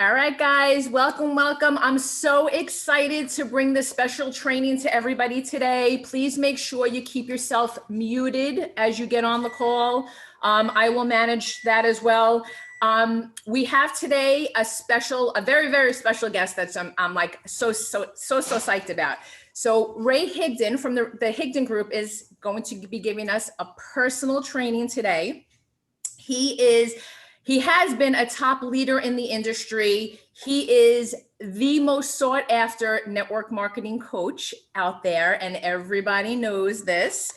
All right, guys, welcome, welcome. I'm so excited to bring this special training to everybody today. Please make sure you keep yourself muted as you get on the call. I will manage that as well. We have today a very, very special guest that I'm like so psyched about. So Ray Higdon from the Higdon Group is going to be giving us a personal training today. He has been a top leader in the industry. He is the most sought after network marketing coach out there, and everybody knows this.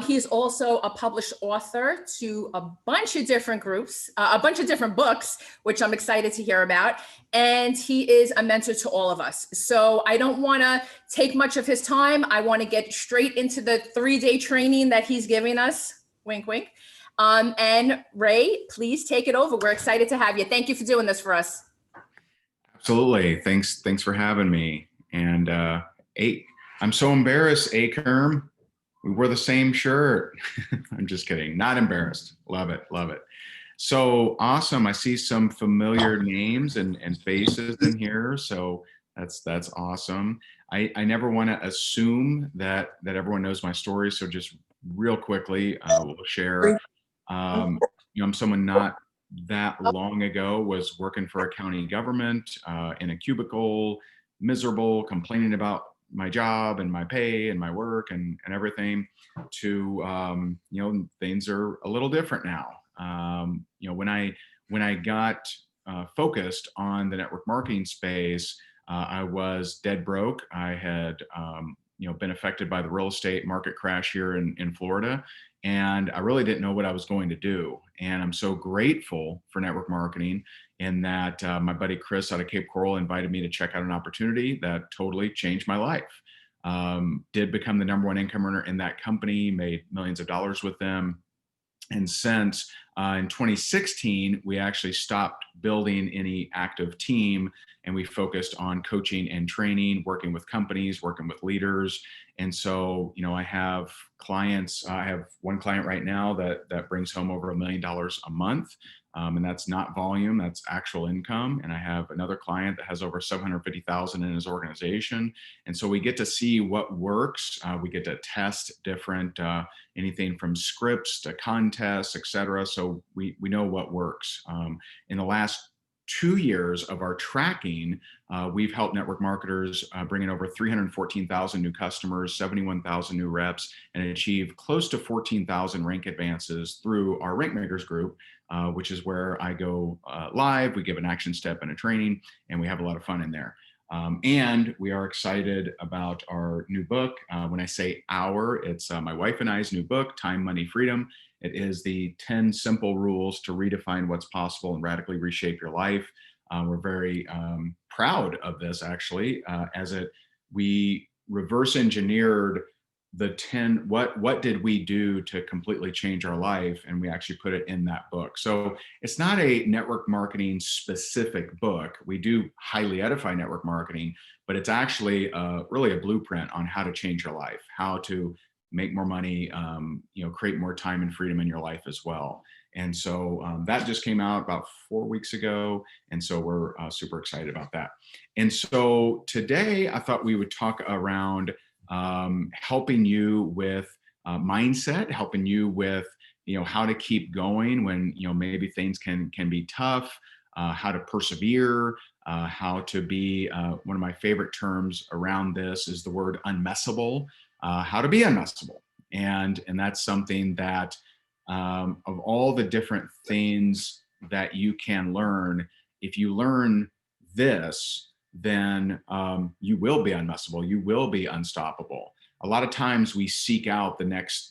He's also a published author to a bunch of different groups, a bunch of different books, which I'm excited to hear about. And he is a mentor to all of us. So I don't want to take much of his time. I want to get straight into the 3-day training that he's giving us. Wink, wink. And Ray, please take it over. We're excited to have you. Thank you for doing this for us. Absolutely. Thanks for having me. And I'm so embarrassed, Kerm. We wore the same shirt. I'm just kidding. Not embarrassed. Love it. Love it. So awesome. I see some familiar names and faces in here. So that's awesome. I never want to assume that everyone knows my story. So just real quickly, we'll share. I'm someone not that long ago was working for a county government in a cubicle, miserable, complaining about my job and my pay and my work and everything to, things are a little different now. When I got focused on the network marketing space, I was dead broke. I had, been affected by the real estate market crash here in Florida. And I really didn't know what I was going to do. And I'm so grateful for network marketing in that my buddy Chris out of Cape Coral invited me to check out an opportunity that totally changed my life. Did become the #1 income earner in that company, made millions of dollars with them. And since in 2016, we actually stopped building any active team and we focused on coaching and training, working with companies, working with leaders. And so, I have clients. I have one client right now that brings home over $1 million a month. And that's not volume, that's actual income. And I have another client that has over 750,000 in his organization. And so we get to see what works. We get to test different, anything from scripts to contests, et cetera. So we know what works. In the last 2 years of our tracking, we've helped network marketers bring in over 314,000 new customers, 71,000 new reps, and achieve close to 14,000 rank advances through our Rank Makers group, which is where I go live. We give an action step and a training, and we have a lot of fun in there. And we are excited about our new book. When I say our, it's my wife and I's new book, Time, Money, Freedom. It is the 10 simple rules to redefine what's possible and radically reshape your life. We're very proud of this, actually, we reverse engineered the 10, what did we do to completely change our life? And we actually put it in that book. So it's not a network marketing specific book. We do highly edify network marketing, but it's actually really a blueprint on how to change your life, how to make more money, create more time and freedom in your life as well. And so that just came out about 4 weeks ago. And so we're super excited about that. And so today I thought we would talk around helping you with mindset, helping you with, how to keep going when, maybe things can be tough, how to persevere, how to be, one of my favorite terms around this is the word unmessable, how to be unmessable. And that's something that of all the different things that you can learn, if you learn this, then you will be unmessable. You will be unstoppable. A lot of times we seek out the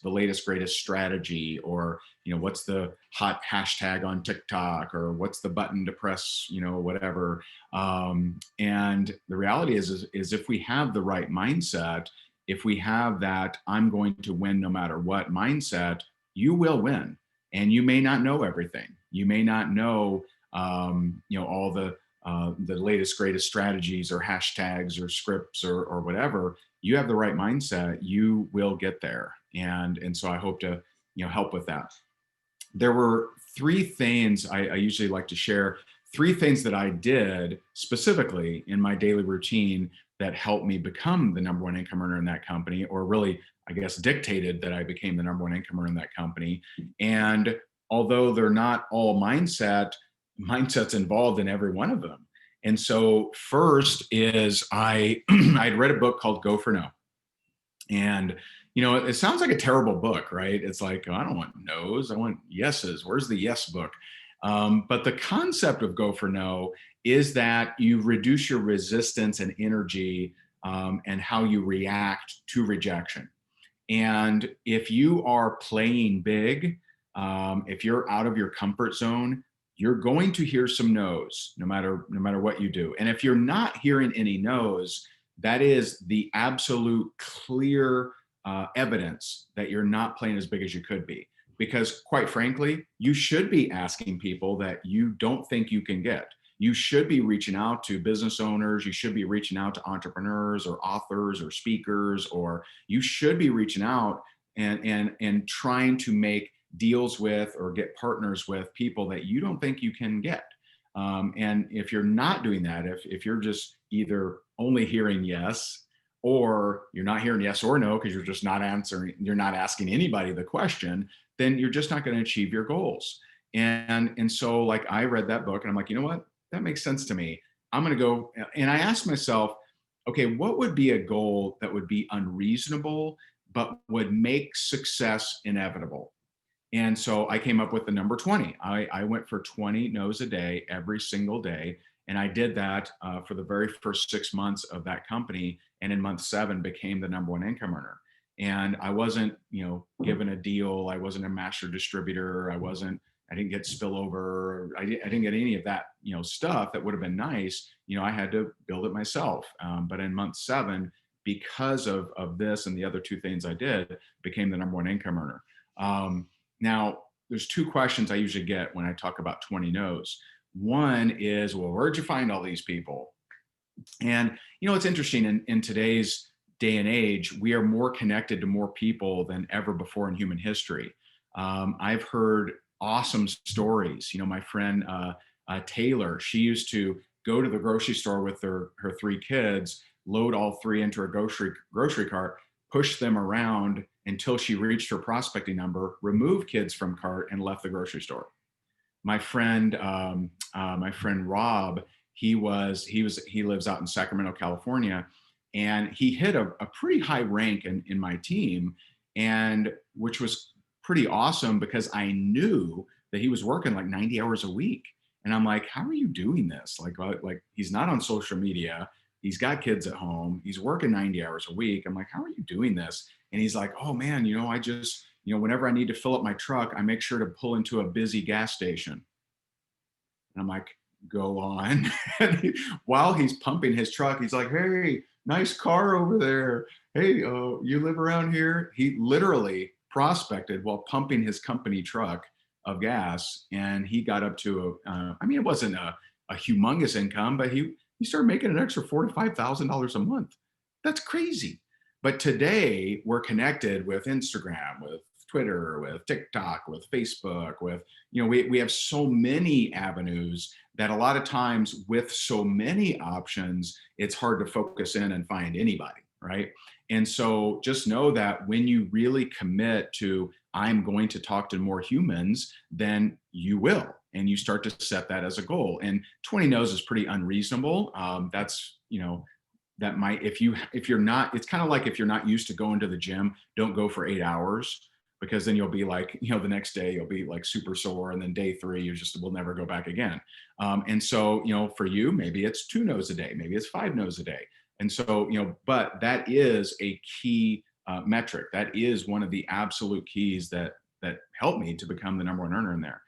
latest, greatest strategy, or, what's the hot hashtag on TikTok, or what's the button to press, whatever. And the reality is if we have the right mindset, if we have that I'm going to win no matter what mindset, you will win. And you may not know everything. You may not know, all the latest, greatest strategies or hashtags or scripts or whatever. You have the right mindset, you will get there. And so I hope to, help with that. There were 3 things I usually like to share, three things that I did specifically in my daily routine that helped me become the number one income earner in that company, or really, I guess, dictated that I became the number one income earner in that company. And although they're not all mindsets involved in every one of them. And so first is I'd read a book called Go for No. And it sounds like a terrible book, right? It's like, oh, I don't want no's, I want yeses. Where's the yes book? But the concept of Go for No is that you reduce your resistance and energy, and how you react to rejection. And if you are playing big, if you're out of your comfort zone, you're going to hear some no's no matter what you do. And if you're not hearing any no's, that is the absolute clear evidence that you're not playing as big as you could be. Because quite frankly, you should be asking people that you don't think you can get. You should be reaching out to business owners. You should be reaching out to entrepreneurs or authors or speakers, or you should be reaching out and trying to make deals with or get partners with people that you don't think you can get. And if you're not doing that, if you're just either only hearing yes, or you're not hearing yes or no because you're just not answering, you're not asking anybody the question, then you're just not going to achieve your goals. And so like I read that book and I'm like, you know what? That makes sense to me. I'm going to go. And I asked myself, okay, what would be a goal that would be unreasonable, but would make success inevitable? And so I came up with the number 20. I went for 20 no's a day, every single day. And I did that for the very first 6 months of that company. And in month 7 became the number one income earner. And I wasn't, given a deal. I wasn't a master distributor. I didn't get spillover. I didn't get any of that, stuff that would have been nice. I had to build it myself. But in month 7, because of this and the other two things I did, became the number one income earner. Now, there's two questions I usually get when I talk about 20 no's. One is, well, where'd you find all these people? And, it's interesting in today's day and age, we are more connected to more people than ever before in human history. I've heard awesome stories. My friend Taylor, she used to go to the grocery store with her 3 kids, load all 3 into a grocery cart, push them around until she reached her prospecting number, remove kids from cart, and left the grocery store. My friend Rob, he lives out in Sacramento, California, and he hit a pretty high rank in my team, and which was pretty awesome because I knew that he was working like 90 hours a week. And I'm like, how are you doing this? Like he's not on social media. He's got kids at home. He's working 90 hours a week. I'm like, how are you doing this? And he's like, oh man, I just, whenever I need to fill up my truck, I make sure to pull into a busy gas station. And I'm like, go on. While he's pumping his truck, he's like, hey, nice car over there. Hey, you live around here? He literally prospected while pumping his company truck of gas. And he got up to it wasn't a humongous income, but he started making an extra $4,000 to $5,000 a month. That's crazy. But today we're connected with Instagram, with Twitter, with TikTok, with Facebook, with, we have so many avenues that a lot of times with so many options, it's hard to focus in and find anybody, right? And so just know that when you really commit to, I'm going to talk to more humans, then you will. And you start to set that as a goal. And 20 no's is pretty unreasonable. That's, that might, if you're not, it's kind of like if you're not used to going to the gym, don't go for 8 hours, because then you'll be like, the next day you'll be like super sore. And then day 3, you just will never go back again. And so, for you, maybe it's 2 no's a day, maybe it's 5 no's a day. And so, but that is a key metric. That is one of the absolute keys that helped me to become the number one earner in there.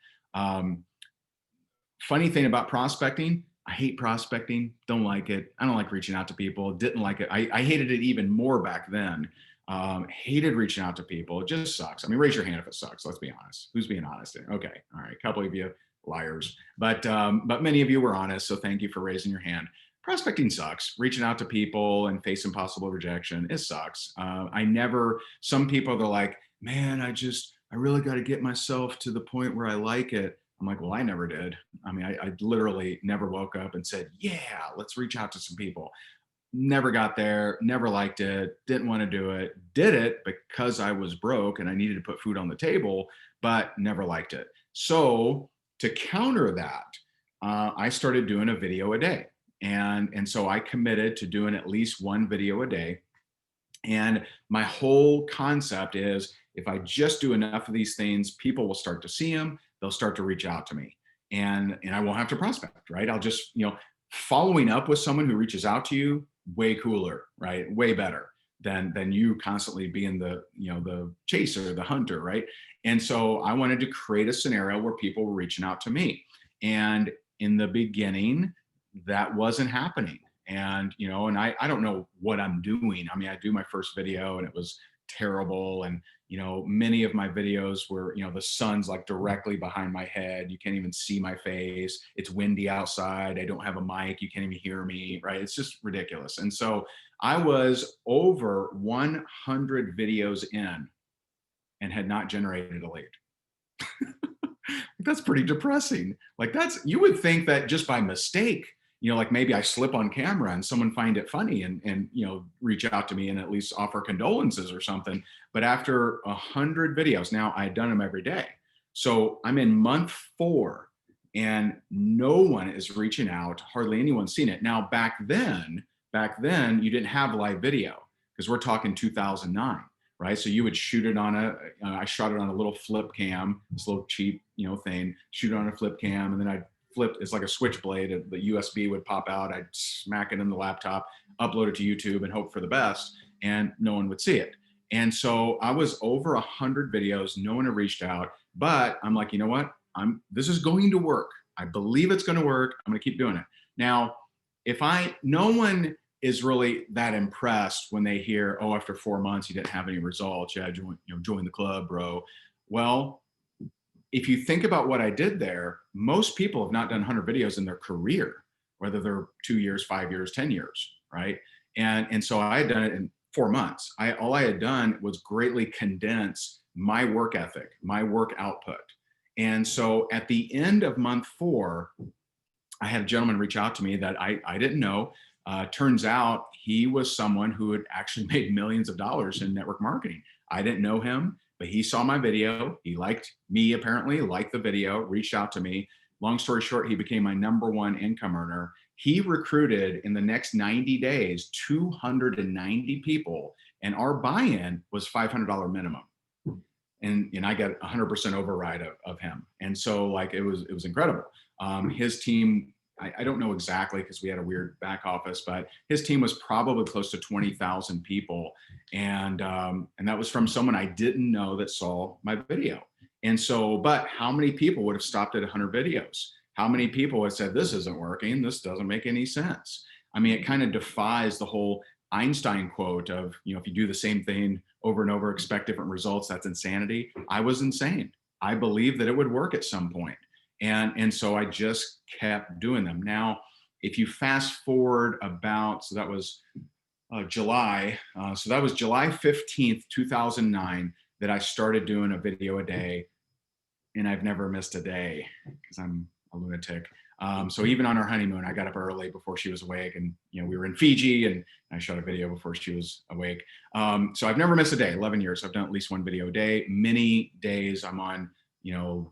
Funny thing about prospecting, I hate prospecting, don't like it. I don't like reaching out to people, didn't like it. I hated it even more back then. Hated reaching out to people. It just sucks. I mean, raise your hand if it sucks. Let's be honest. Who's being honest? Okay. All right. A couple of you liars, but many of you were honest. So thank you for raising your hand. Prospecting sucks. Reaching out to people and facing possible rejection, it sucks. Some people, they're like, man, I really got to get myself to the point where I like it. I'm like, well, I never did. I mean, I literally never woke up and said, yeah, let's reach out to some people. Never got there, never liked it, didn't want to do it, did it because I was broke and I needed to put food on the table, but never liked it. So to counter that, I started doing a video a day. And so I committed to doing at least one video a day. And my whole concept is if I just do enough of these things, people will start to see them, they'll start to reach out to me. And I won't have to prospect, right? I'll just, following up with someone who reaches out to you, way cooler, right? Way better than you constantly being the chaser, the hunter, right? And so I wanted to create a scenario where people were reaching out to me. And in the beginning, that wasn't happening. And I don't know what I'm doing. I mean, I do my first video and it was terrible. And many of my videos were, the sun's like directly behind my head. You can't even see my face. It's windy outside. I don't have a mic. You can't even hear me, right? It's just ridiculous. And so I was over 100 videos in and had not generated a lead. That's pretty depressing. Like you would think that just by mistake, like maybe I slip on camera and someone find it funny and reach out to me and at least offer condolences or something. But after 100 videos, now I had done them every day. So I'm in month 4 and no one is reaching out. Hardly anyone's seen it. Now, back then you didn't have live video because we're talking 2009. Right. So you would shoot it on I shot it on a little flip cam, this little cheap, thing, shoot it on a flip cam. And then I'd flip, it's like a switchblade. The USB would pop out. I'd smack it in the laptop, upload it to YouTube and hope for the best. And no one would see it. And so I was over 100 videos. No one had reached out, but I'm like, you know what? This is going to work. I believe it's going to work. I'm going to keep doing it. Now, no one is really that impressed when they hear, oh, after 4 months, you didn't have any results. Yeah, join the club, bro. Well, if you think about what I did there, most people have not done 100 videos in their career, whether they're 2 years, 5 years, 10 years, right? And so I had done it in 4 months. All I had done was greatly condense my work ethic, my work output. And so at the end of month 4, I had a gentleman reach out to me that I didn't know. Turns out he was someone who had actually made millions of dollars in network marketing. I didn't know him, but he saw my video. He liked me, apparently, liked the video, reached out to me. Long story short, he became my #1 income earner. He recruited in the next 90 days, 290 people, and our buy-in was $500 minimum. And I got 100% override of him. And so like, it was incredible. His team, I don't know exactly because we had a weird back office, but his team was probably close to 20,000 people. And that was from someone I didn't know that saw my video. And so, but how many people would have stopped at 100 videos? How many people have said, this isn't working, this doesn't make any sense? I mean, it kind of defies the whole Einstein quote of, if you do the same thing over and over, expect different results, that's insanity. I was insane. I believed that it would work at some point. And so I just kept doing them. Now, if you fast forward so that was July. So that was July 15th, 2009, that I started doing a video a day. And I've never missed a day because I'm a lunatic. So even on our honeymoon, I got up early before she was awake, and we were in Fiji, and I shot a video before she was awake. So I've never missed a day. 11 years, I've done at least one video a day. Many days I'm on,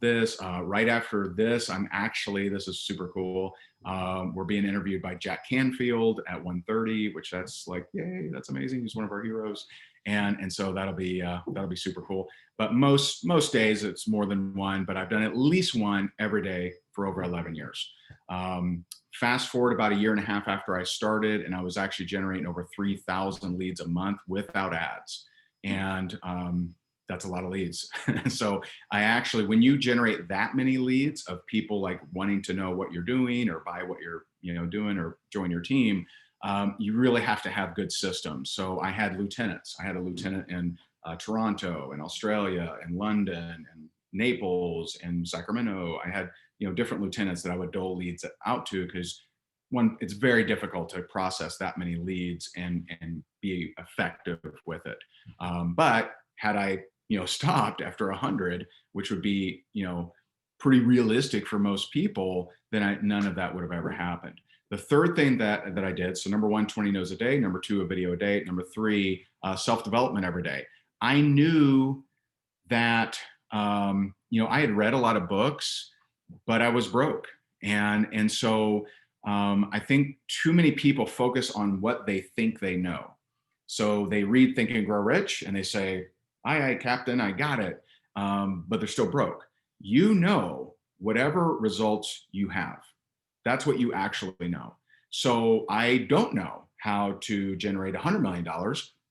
this. Right after this, this is super cool. We're being interviewed by Jack Canfield at 1:30, which that's like, yay, that's amazing. He's one of our heroes. And so that'll be super cool. But most days it's more than one, but I've done at least one every day for over 11 years. Fast forward about a year and a half after I started, and I was actually generating over 3,000 leads a month without ads. And that's a lot of leads. So when you generate that many leads of people like wanting to know what you're doing or buy what you're doing or join your team, you really have to have good systems. So I had lieutenants. I had a lieutenant in Toronto and Australia and London and Naples and Sacramento. I had different lieutenants that I would dole leads out to, because one, it's very difficult to process that many leads and be effective with it. But had I stopped after 100, which would be pretty realistic for most people, then none of that would have ever happened. The third thing that I did, so number one, 20 no's a day. Number two, a video a day. Number three, self-development every day. I knew that, I had read a lot of books, but I was broke. And so I think too many people focus on what they think they know. So they read Think and Grow Rich and they say, aye, Captain, I got it. But they're still broke. Whatever results you have, that's what you actually know. So I don't know how to generate $100 million.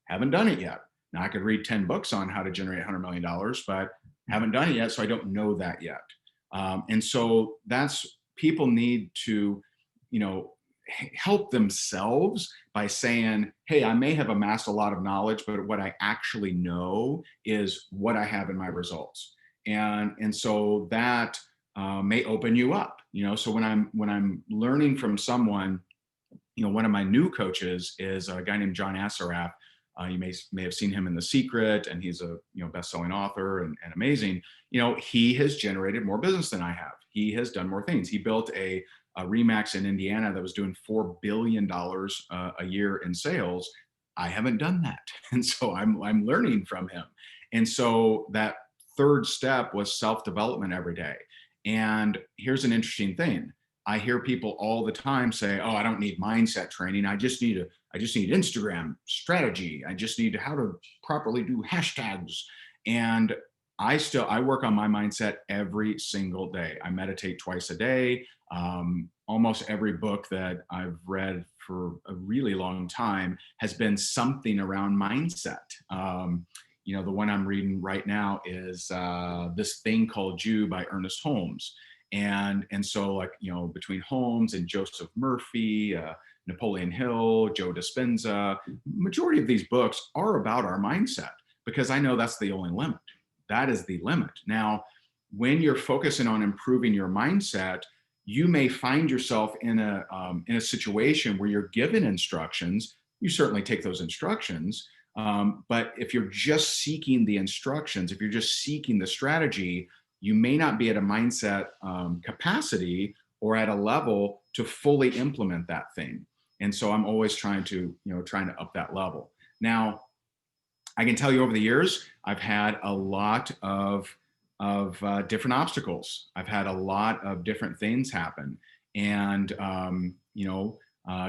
Haven't done it yet. Now I could read 10 books on how to generate $100 million, but haven't done it yet. So I don't know that yet. And so people need to, help themselves by saying, hey, I may have amassed a lot of knowledge, but what I actually know is what I have in my results. And so that may open you up, so when I'm learning from someone, one of my new coaches is a guy named John Assaraf. You may have seen him in The Secret, and he's a best-selling author and amazing. He has generated more business than I have. He has done more things. He built a Remax in Indiana that was doing $4 billion a year in sales. I haven't done that, and so I'm learning from him. And so that third step was self-development every day. And here's an interesting thing. I hear people all the time say, oh, I don't need mindset training. I just need Instagram strategy. I just need how to properly do hashtags. And I work on my mindset every single day. I meditate twice a day. Almost every book that I've read for a really long time has been something around mindset. The one I'm reading right now is This Thing Called You by Ernest Holmes. And so between Holmes and Joseph Murphy, Napoleon Hill, Joe Dispenza, majority of these books are about our mindset, because I know that's the only limit. That is the limit. Now, when you're focusing on improving your mindset, you may find yourself in a situation where you're given instructions. You certainly take those instructions. But if you're just seeking the instructions, if you're just seeking the strategy, you may not be at a mindset capacity or at a level to fully implement that thing. And so I'm always trying to up that level. Now, I can tell you over the years, I've had a lot of different obstacles. I've had a lot of different things happen, and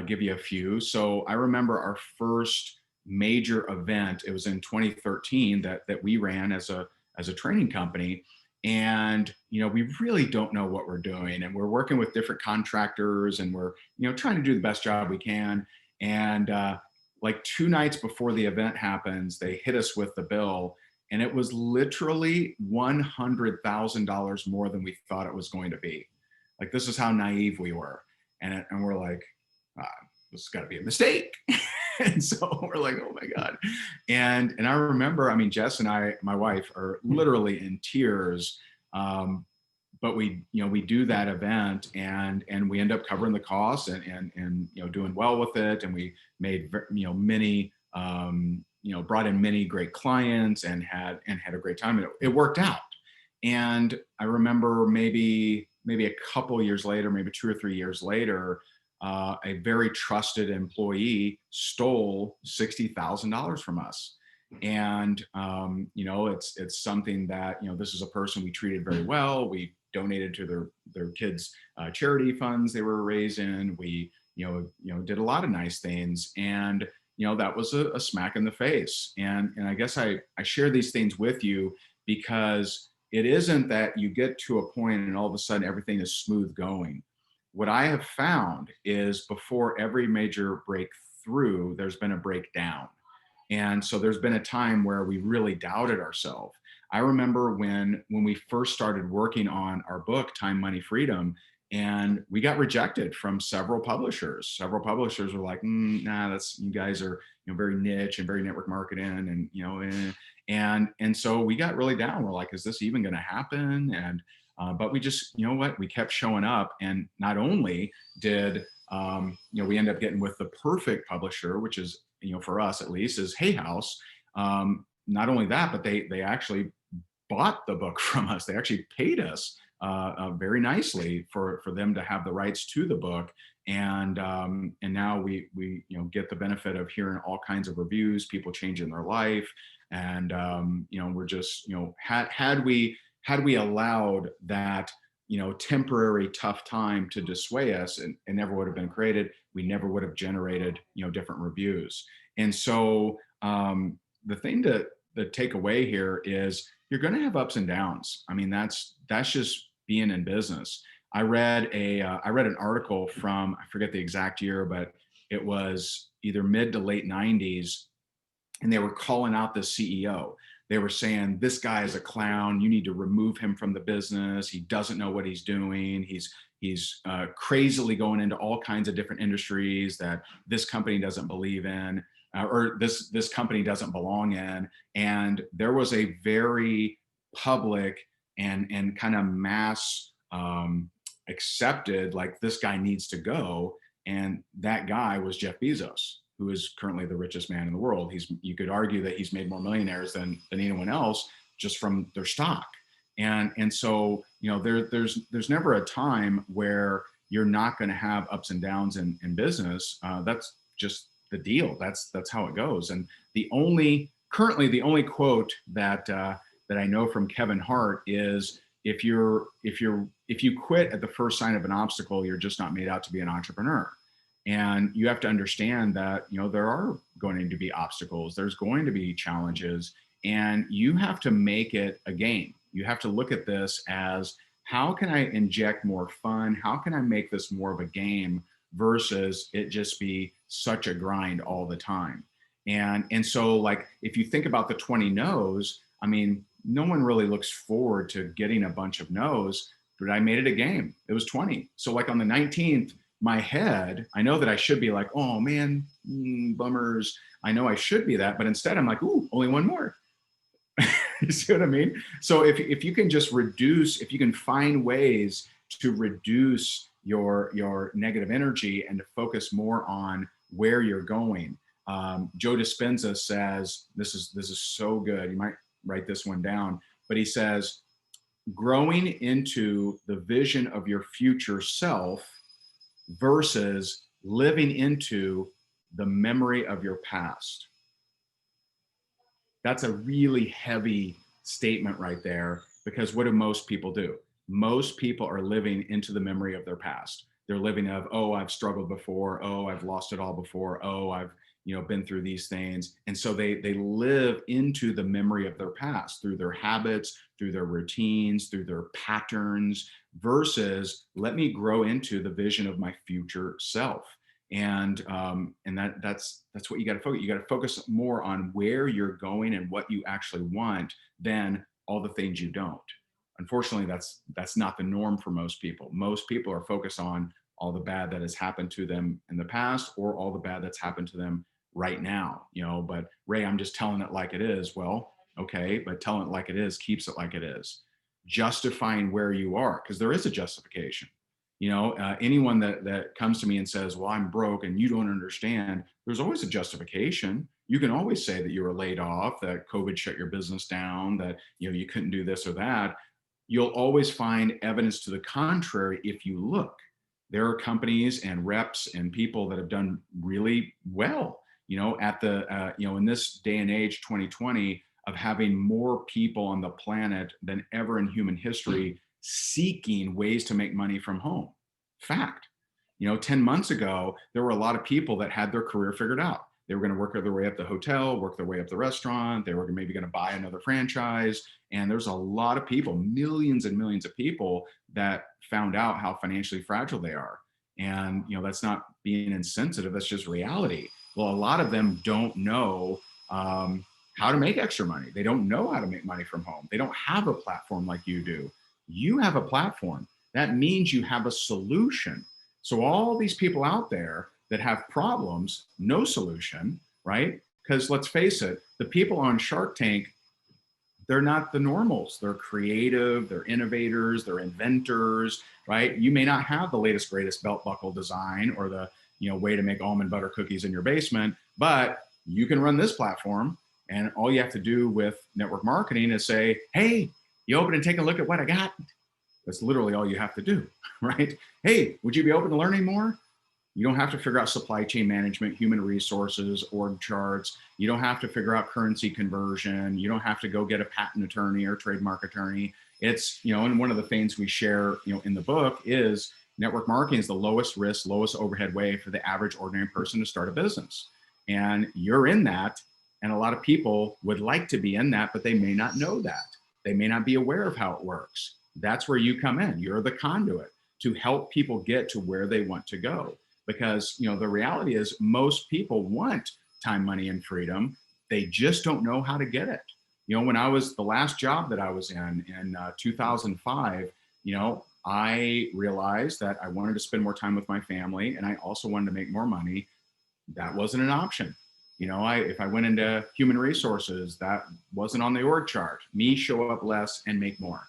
give you a few. So I remember our first major event. It was in 2013 that we ran as a training company. And, we really don't know what we're doing, and we're working with different contractors, and we're, trying to do the best job we can. And like 2 nights before the event happens, they hit us with the bill, and it was literally $100,000 more than we thought it was going to be. Like, this is how naive we were. And we're like, this has got to be a mistake. And so we're like, oh my God. And I remember, Jess and I, my wife, are literally in tears. But we do that event, and we end up covering the costs and doing well with it. And we made, many, brought in many great clients and had a great time. It worked out. And I remember maybe a couple years later, maybe 2 or 3 years later, a very trusted employee stole $60,000 from us. And, it's something that, this is a person we treated very well. We donated to their kids' charity funds they were raising. We, did a lot of nice things. And, that was a smack in the face. And I guess I share these things with you because it isn't that you get to a point and all of a sudden everything is smooth going. What I have found is before every major breakthrough, there's been a breakdown. And so there's been a time where we really doubted ourselves. I remember when we first started working on our book, Time, Money, Freedom, and we got rejected from several publishers. Several publishers were like, nah, you guys are very niche and very network marketing, and so we got really down. We're like, is this even going to happen? And but we just, we kept showing up, and not only did we end up getting with the perfect publisher, which is, for us at least, is Hay House. Not only that, but they actually bought the book from us. They actually paid us very nicely for them to have the rights to the book. And now we get the benefit of hearing all kinds of reviews, people changing their life. And we're just, had we allowed that temporary tough time to dissuade us, and it never would have been created. We never would have generated different reviews. And so the thing to take away here is you're going to have ups and downs. I mean, that's just being in business. I read an article from, I forget the exact year, but it was either mid to late 90s, and they were calling out the CEO. They were saying, this guy is a clown. You need to remove him from the business. He doesn't know what he's doing. He's crazily going into all kinds of different industries that this company doesn't believe in, or this company doesn't belong in. And there was a very public and kind of mass accepted, like, this guy needs to go. And that guy was Jeff Bezos, who is currently the richest man in the world. You could argue that he's made more millionaires than anyone else just from their stock. And so, there's never a time where you're not going to have ups and downs in business. That's just the deal. That's how it goes. And currently the only quote that I know from Kevin Hart is, if you quit at the first sign of an obstacle, you're just not made out to be an entrepreneur. And you have to understand that, there are going to be obstacles. There's going to be challenges, and you have to make it a game. You have to look at this as, how can I inject more fun? How can I make this more of a game versus it just be such a grind all the time? And so, like, if you think about the 20 no's, I mean, no one really looks forward to getting a bunch of no's, but I made it a game. It was 20. So, like, on the 19th, my head, I know that I should be like, oh man, bummers. I know I should be that, but instead I'm like, ooh, only one more. You see what I mean? So if you can just reduce, if you can find ways to reduce your negative energy and to focus more on where you're going. Joe Dispenza says, this is so good. You might write this one down, but he says, growing into the vision of your future self versus living into the memory of your past. That's a really heavy statement right there, because what do most people do? Most people are living into the memory of their past. They're living of, oh, I've struggled before. Oh, I've lost it all before. Oh, I've been through these things. And so they live into the memory of their past through their habits, through their routines, through their patterns, versus let me grow into the vision of my future self. And that's what you got to focus. You got to focus more on where you're going and what you actually want than all the things you don't. Unfortunately, that's not the norm for most people. Most people are focused on all the bad that has happened to them in the past, or all the bad that's happened to them right now. But Ray, I'm just telling it like it is. Well, okay, but telling it like it is keeps it like it is. Justifying where you are, because there is a justification. Anyone that comes to me and says, well, I'm broke and you don't understand, there's always a justification. You can always say that you were laid off, that COVID shut your business down, that you couldn't do this or that. You'll always find evidence to the contrary if you look. There are companies and reps and people that have done really well, at the in this day and age, 2020, of having more people on the planet than ever in human history seeking ways to make money from home. Fact. 10 months ago, there were a lot of people that had their career figured out. They were going to work their way up the hotel, work their way up the restaurant. They were maybe going to buy another franchise. And there's a lot of people, millions and millions of people, that found out how financially fragile they are. And, that's not being insensitive. That's just reality. Well, a lot of them don't know how to make extra money. They don't know how to make money from home. They don't have a platform like you do. You have a platform. That means you have a solution. So all these people out there that have problems, no solution, right? Because let's face it, the people on Shark Tank, they're not the normals. They're creative, they're innovators, they're inventors, right? You may not have the latest, greatest belt buckle design or the way to make almond butter cookies in your basement, but you can run this platform, and all you have to do with network marketing is say, hey, you open and take a look at what I got. That's literally all you have to do, right? Hey, would you be open to learning more? You don't have to figure out supply chain management, human resources, org charts. You don't have to figure out currency conversion. You don't have to go get a patent attorney or trademark attorney. It's, and one of the things we share, in the book is network marketing is the lowest risk, lowest overhead way for the average ordinary person to start a business. And you're in that. And a lot of people would like to be in that, but they may not know that. They may not be aware of how it works. That's where you come in. You're the conduit to help people get to where they want to go. Because, the reality is most people want time, money, and freedom. They just don't know how to get it. When I was the last job that I was in 2005, I realized that I wanted to spend more time with my family and I also wanted to make more money. That wasn't an option. If I went into human resources, that wasn't on the org chart. Me show up less and make more.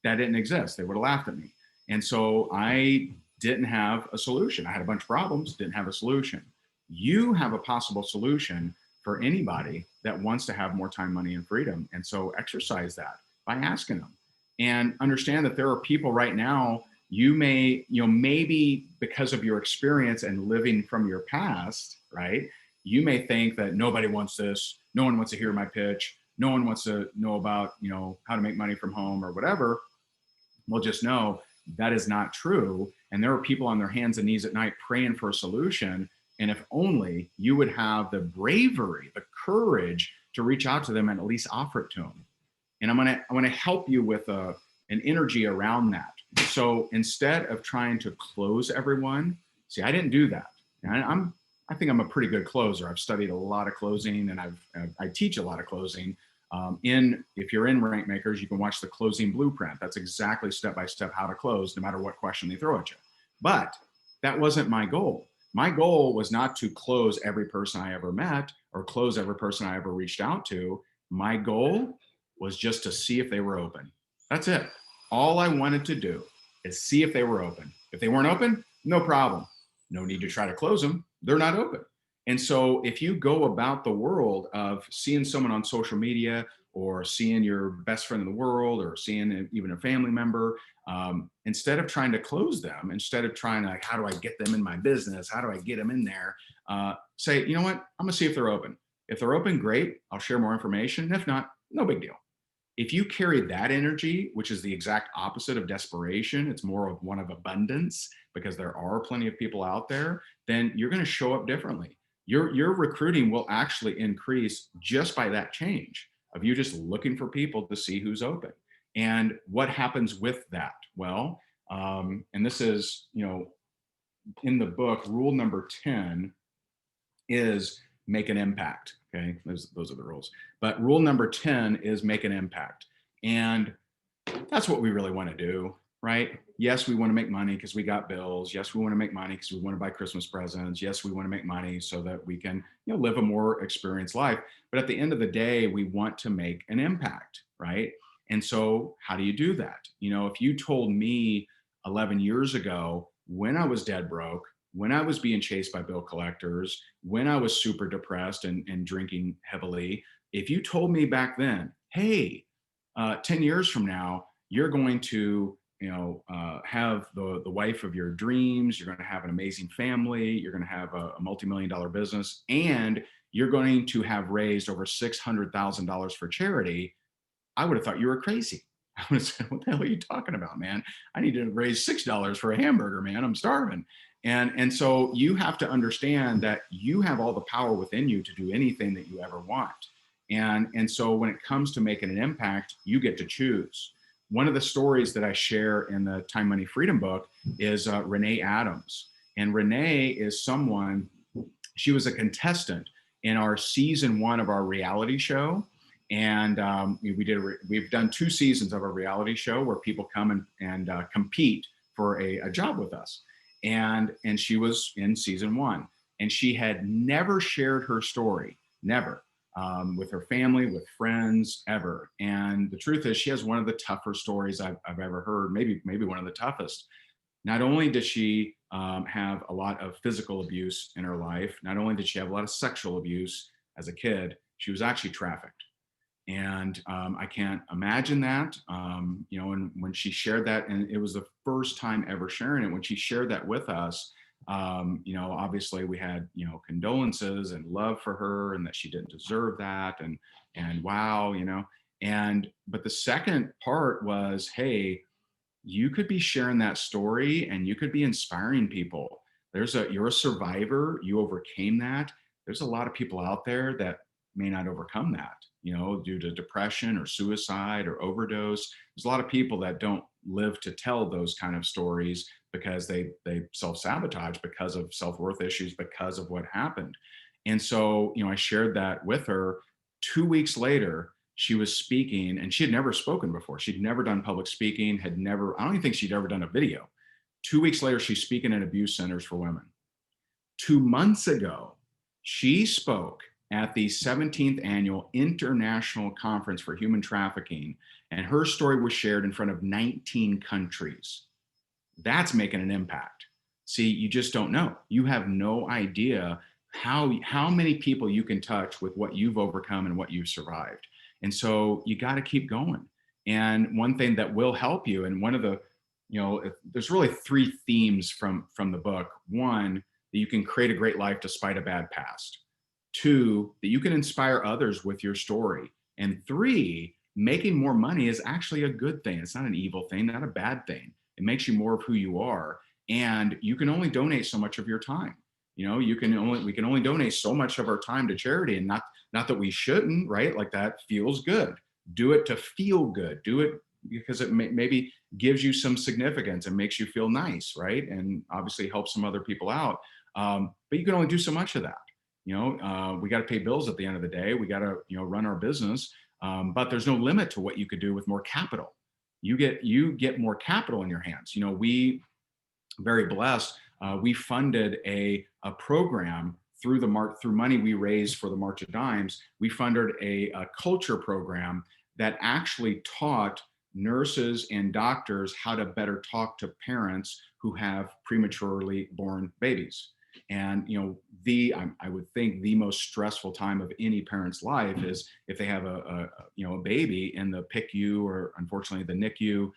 That didn't exist. They would have laughed at me. And so I didn't have a solution. I had a bunch of problems, didn't have a solution. You have a possible solution for anybody that wants to have more time, money, and freedom. And so exercise that by asking them and understand that there are people right now, you may, maybe because of your experience and living from your past, right? You may think that nobody wants this. No one wants to hear my pitch. No one wants to know about, how to make money from home or whatever. Well, just know that is not true. And there are people on their hands and knees at night praying for a solution. And if only you would have the bravery, the courage to reach out to them and at least offer it to them. And I'm gonna help you with an energy around that. So instead of trying to close everyone, see, I didn't do that. And I think I'm a pretty good closer. I've studied a lot of closing and I teach a lot of closing. If you're in Rank Makers, you can watch the closing blueprint. That's exactly step-by-step how to close, no matter what question they throw at you. But that wasn't my goal. My goal was not to close every person I ever met or close every person I ever reached out to. My goal was just to see if they were open. That's it. All I wanted to do is see if they were open. If they weren't open, no problem. No need to try to close them. They're not open. And so if you go about the world of seeing someone on social media or seeing your best friend in the world or seeing even a family member, instead of trying to close them, instead of trying to, how do I get them in my business? How do I get them in there? Say, you know what? I'm gonna see if they're open. If they're open, great. I'll share more information. If not, no big deal. If you carry that energy, which is the exact opposite of desperation, it's more of one of abundance because there are plenty of people out there, then you're going to show up differently. Your recruiting will actually increase just by that change of you just looking for people to see who's open. And what happens with that? Well, and this is, in the book, rule number 10 is make an impact. Okay, those are the rules. But rule number 10 is make an impact. And that's what we really want to do, right? Yes, we want to make money because we got bills. Yes, we want to make money because we want to buy Christmas presents. Yes, we want to make money so that we can, live a more experienced life. But at the end of the day, we want to make an impact, right? And so how do you do that? If you told me 11 years ago, when I was dead broke, when I was being chased by bill collectors, when I was super depressed and drinking heavily, if you told me back then, hey, 10 years from now, you're going to, have the wife of your dreams, you're going to have an amazing family, you're going to have a multi-million-dollar business, and you're going to have raised over $600,000 for charity, I would have thought you were crazy. I would have said, what the hell are you talking about, man? I need to raise $6 for a hamburger, man. I'm starving. And so you have to understand that you have all the power within you to do anything that you ever want. And so when it comes to making an impact, you get to choose. One of the stories that I share in the Time, Money, Freedom book is Renee Adams. And Renee is someone, she was a contestant in our season 1 of our reality show. And we've done 2 seasons of a reality show where people come and compete for a job with us. And she was in season 1, and she had never shared her story, never, with her family, with friends, ever. And the truth is, she has one of the tougher stories I've ever heard, maybe one of the toughest. Not only did she have a lot of physical abuse in her life, not only did she have a lot of sexual abuse as a kid, she was actually trafficked. And I can't imagine that, you know, and when she shared that, and it was the first time ever sharing it, when she shared that with us, you know, obviously we had, you know, condolences and love for her and that she didn't deserve that. And wow, you know, but the second part was, hey, you could be sharing that story and you could be inspiring people. You're a survivor, you overcame that. There's a lot of people out there that may not overcome that, you know, due to depression or suicide or overdose. There's a lot of people that don't live to tell those kind of stories because they self-sabotage because of self-worth issues, because of what happened. And so, you know, I shared that with her. 2 weeks later, she was speaking, and she had never spoken before. She'd never done public speaking, had never, I don't even think she'd ever done a video. 2 weeks later, she's speaking at abuse centers for women. 2 months ago, she spoke at the 17th annual International Conference for Human Trafficking, and her story was shared in front of 19 countries. That's making an impact. See, you just don't know. You have no idea how many people you can touch with what you've overcome and what you've survived. And so you got to keep going. And one thing that will help you, and one of the, you know, there's really three themes from the book. One, that you can create a great life despite a bad past. Two, that you can inspire others with your story. And three, making more money is actually a good thing. It's not an evil thing, not a bad thing. It makes you more of who you are. And you can only donate so much of your time. You know, we can only donate so much of our time to charity, and not that we shouldn't, right? Like, that feels good. Do it to feel good. Do it because it maybe gives you some significance and makes you feel nice, right? And obviously helps some other people out. But you can only do so much of that. You know, we got to pay bills at the end of the day. We got to, you know, run our business. But there's no limit to what you could do with more capital. You get more capital in your hands. You know, we very blessed. We funded a program through through money we raised for the March of Dimes. We funded a culture program that actually taught nurses and doctors how to better talk to parents who have prematurely born babies. And, you know, I would think the most stressful time of any parent's life is if they have a baby in the PICU, or unfortunately the NICU.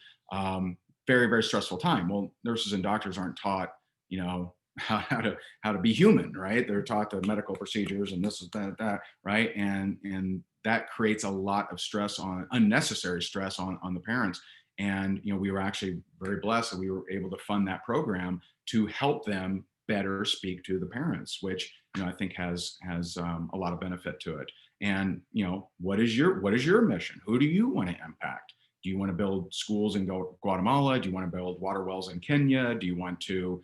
Very, very stressful time. Well, nurses and doctors aren't taught, you know, how to be human, right? They're taught the medical procedures and this is that, right? And that creates a lot of stress, unnecessary stress on the parents. And, you know, we were actually very blessed that we were able to fund that program to help them better speak to the parents, which, you know, I think has a lot of benefit to it. And, you know, what is your mission? Who do you want to impact? Do you want to build schools in Guatemala? Do you want to build water wells in Kenya? Do you want to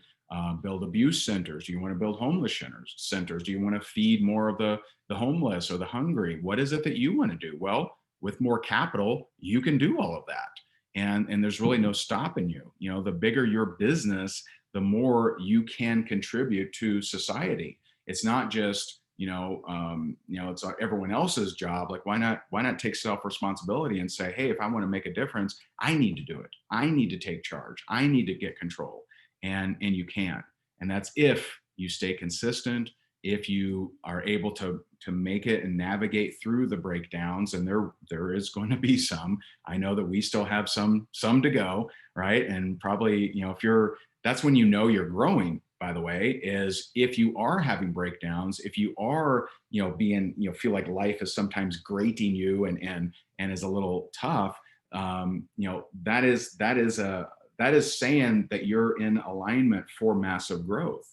build abuse centers? Do you want to build homeless centers? Do you want to feed more of the homeless or the hungry? What is it that you want to do? Well, with more capital, you can do all of that. And there's really no stopping you. You know, the bigger your business, the more you can contribute to society. It's not just, it's everyone else's job. Like, why not take self-responsibility and say, hey, if I want to make a difference, I need to do it. I need to take charge. I need to get control. And you can. And that's if you stay consistent, if you are able to make it and navigate through the breakdowns. And there is going to be some. I know that we still have some to go, right? And probably, that's when you're growing, by the way, is if you are having breakdowns, if you are, feel like life is sometimes grating you and is a little tough, that is saying that you're in alignment for massive growth.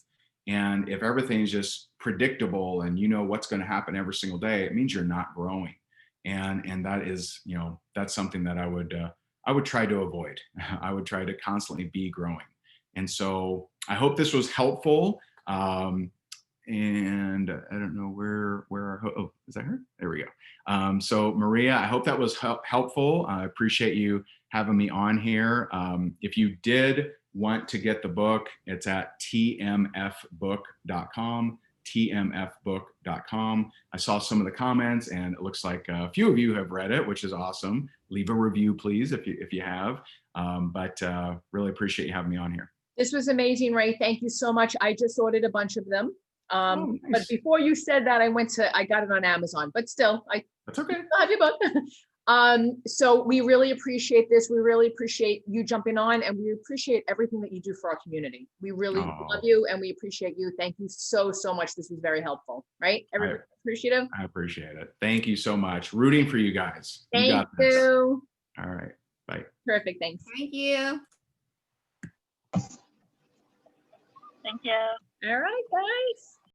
And if everything's just predictable and you know what's going to happen every single day, it means you're not growing. And that is, that's something that I would try to avoid. I would try to constantly be growing. And so I hope this was helpful. And I don't know where oh, is that her? There we go. So Maria, I hope that was helpful. I appreciate you having me on here. If you did want to get the book, it's at tmfbook.com, tmfbook.com. I saw some of the comments and it looks like a few of you have read it, which is awesome. Leave a review, please, if you have. But really appreciate you having me on here. This was amazing, Ray. Thank you so much. I just ordered a bunch of them. Nice. But before you said that, I got it on Amazon, but still, That's okay. I'll have you both. So we really appreciate this. We really appreciate you jumping on, and we appreciate everything that you do for our community. We really Oh. love you, and we appreciate you. Thank you so, so much. This was very helpful, right? Everybody appreciative? I appreciate it. Thank you so much. Rooting for you guys. You Thank got this. you. All right. Bye. Perfect, thanks. Thank you. Thank you. All right, guys.